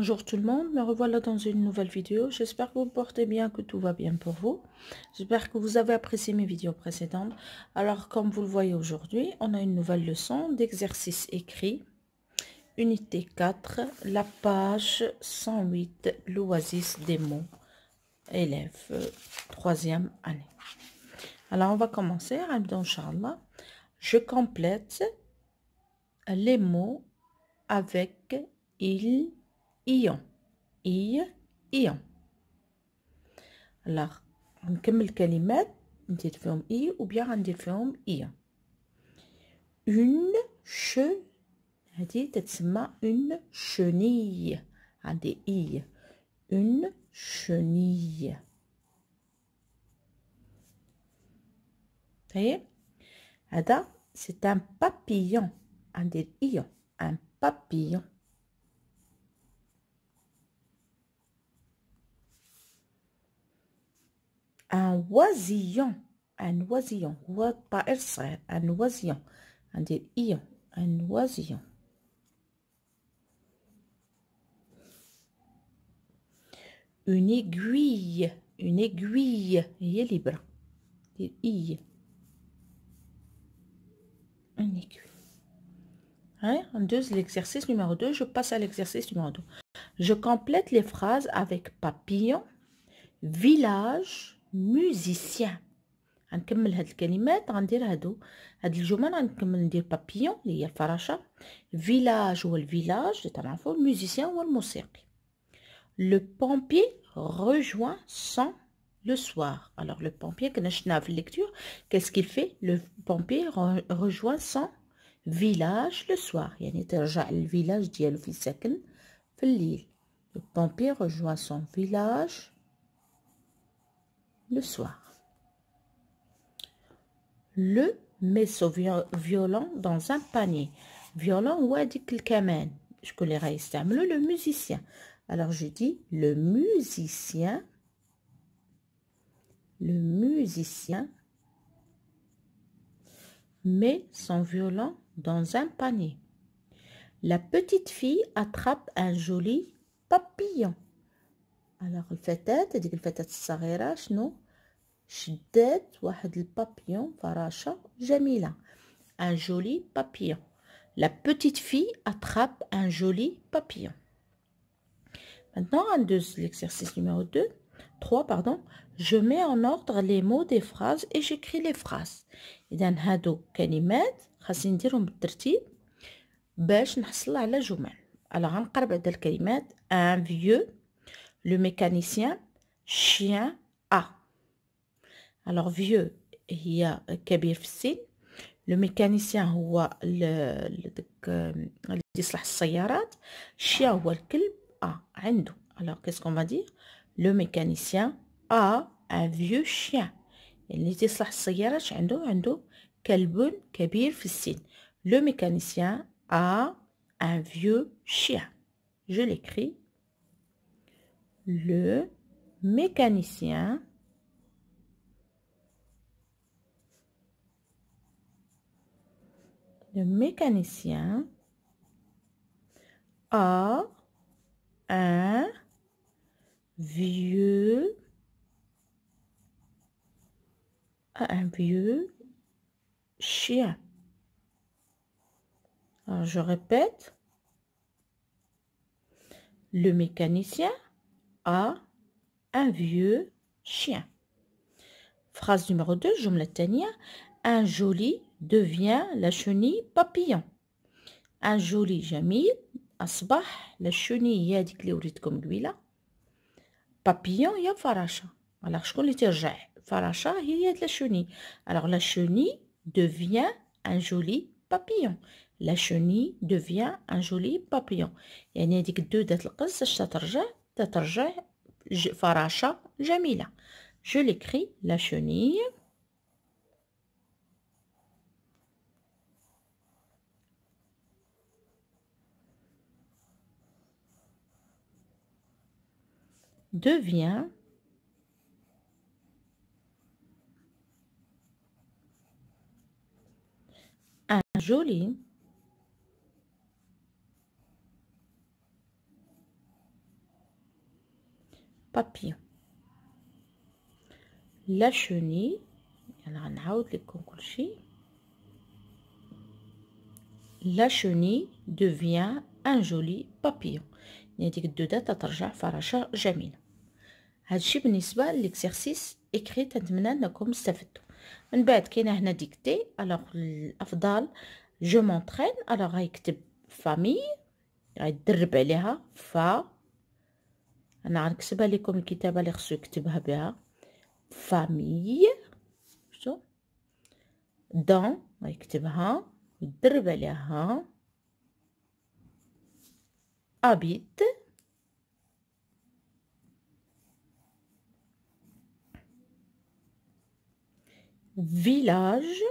Bonjour tout le monde, me revoilà dans une nouvelle vidéo. J'espère que vous portez bien, que tout va bien pour vous. J'espère que vous avez apprécié mes vidéos précédentes. Alors, comme vous le voyez aujourd'hui, on a une nouvelle leçon d'exercice écrit. Unité 4, la page 108, l'oasis des mots. Élève, 3e année. Alors, on va commencer. Inch'Allah. Je complète les mots avec il, ion. إيون. alors نكمل الكلمات ندير فيهم إي وبيان غندير فيهم إيون. une هذه تتسمى une chenille عندي إي une chenille. طيب هذا c'est un papillon عندي إيون un papillon. un oisillon هو طائر صغير un oisillon عندي إيون un oisillon. une aiguille هي الإبرة دير إي une aiguille. L'exercice numéro 2, je passe à l'exercice numéro 2. Je complète les phrases avec papillon, village, musicien. غنكمل هاد الكلمات غندير هاد الجمل غنكمل ندير بابيون اللي هي الفراشة، فيلاج هو الفيلاج اللي تعرفوا، الموزيسيان هو الموسيقي. Le pompier rejoint son le soir. Alors le pompier كنا شفناه في الليكتور، qu'est-ce qu'il fait? Le pompier rejoint son village le soir، يعني ترجع للفيلاج ديالو في ساكن في الليل. Le pompier rejoint son village le soir. Le met son violon dans un panier. Violon هو هذيك الكمان، شكون اللي غيستعملو؟ le musicien. Alors je dis le musicien met son violon dans un panier. La petite fille attrape un joli papillon. Alors الفتاة هذيك الفتاة الصغيرة شنو شدات واحد البابيون فراشة جميلة un joli papillon. La petite fille attrape un joli papillon. Maintenant, l'exercice numéro 3, pardon. Je mets en ordre les mots des phrases et j'écris les phrases. إذا هادو كلمات خاصني نديرهم بالترتيب باش نحصل على جمل. Alors غنقرب على الكلمات. Un vieux, le mécanicien, chien, A. Alors vieux هي كبير في السن. Le mécanicien هو اللي يصلح السيارات. chien هو الكلب A عنده. Alors qu'est-ce qu'on va dire? Le mécanicien a un vieux chien. اللي يصلح السيارات عنده كلب كبير في السن. Le mécanicien a un vieux chien. Je l'écris. Le mécanicien a un vieux chien. Alors je répète. Le mécanicien a un vieux chien. Phrase numéro 2, جملة الثانية. Un joli devient la chenille papillon. Un joli جميل أصبح la chenille هي هذيك اللي وريتكم قبيلة. Papillon هي فراشة. Alors شكون اللي ترجع؟ فراشة هي la chenille. Alors la chenille devient un joli papillon. La chenille devient un joli papillon. يعني هذيك الدودة القز اش تترجع فراشة جميلة. Je l'écris. La chenille devient un joli papillon. La chenille, la chenille devient un joli papillon. هذيك الدودة تترجع فراشة جميلة. هادشي بالنسبة للإكسرسيس إكري. تنتمنى أنكم استفدتوا. من بعد كاينة هنا ديكتي. ألوغ الأفضل جو مونطرين. ألوغ غيكتب فامي، غيدرب عليها أنا غنكتبها لكم الكتابة اللي خصو يكتبها بها. فامي شتو دون غيكتبها يدرب عليها. أبيت village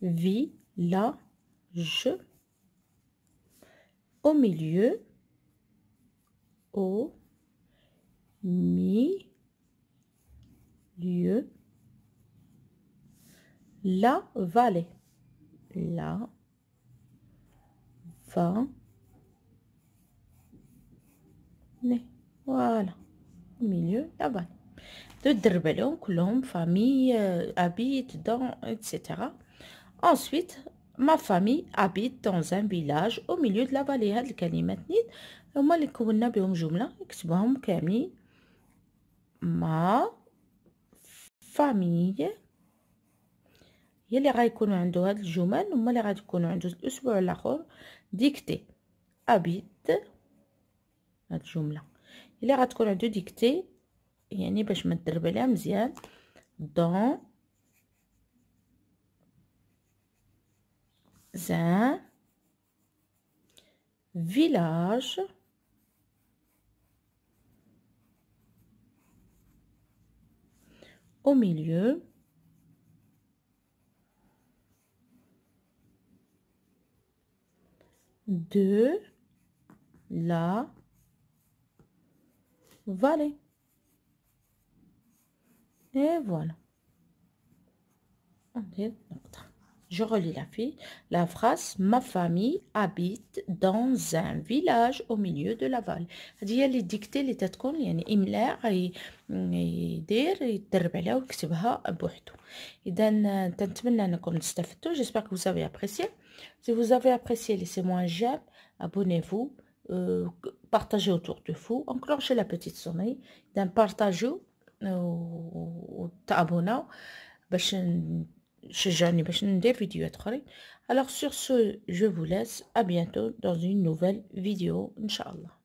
village au milieu la vallée voilà au milieu la vallée. تدرب عليهم كلهم famille habite dans etc. Ensuite ma famille habite dans un village au milieu de la vallée. هاد الكلمات نيت هما اللي كونا بهم جملة نكتبوهم كاملين. ما فامي هي اللي غيكونوا عنده هاد الجمل، هما اللي غادي يكونوا عنده الاسبوع الاخر ديكتي. ابيت هاد الجمله اللي غتكون عنده ديكتي، يعني باش ما تدرب عليها مزيان. دون زان فيلاج au milieu de la vallée. Et voilà. Je relis la phrase. Ma famille habite dans un village au milieu de la vallée. هذه هي اللي ديكتي اللي تتكون يعني إملاء يدير يتدرب عليها ويكتبها بوحدو. إذا نتمنى أنكم تستفدوا. J'espère que vous avez apprécié. Si vous avez apprécié, laissez-moi un j'aime, abonnez-vous, partagez autour de vous, enclenchez la petite sonnerie, partagez وتابوناو باش شجعني باش ندير فيديوهات اخرين. Alors sur ce, je vous laisse. À bientôt dans une nouvelle vidéo, Inch'Allah.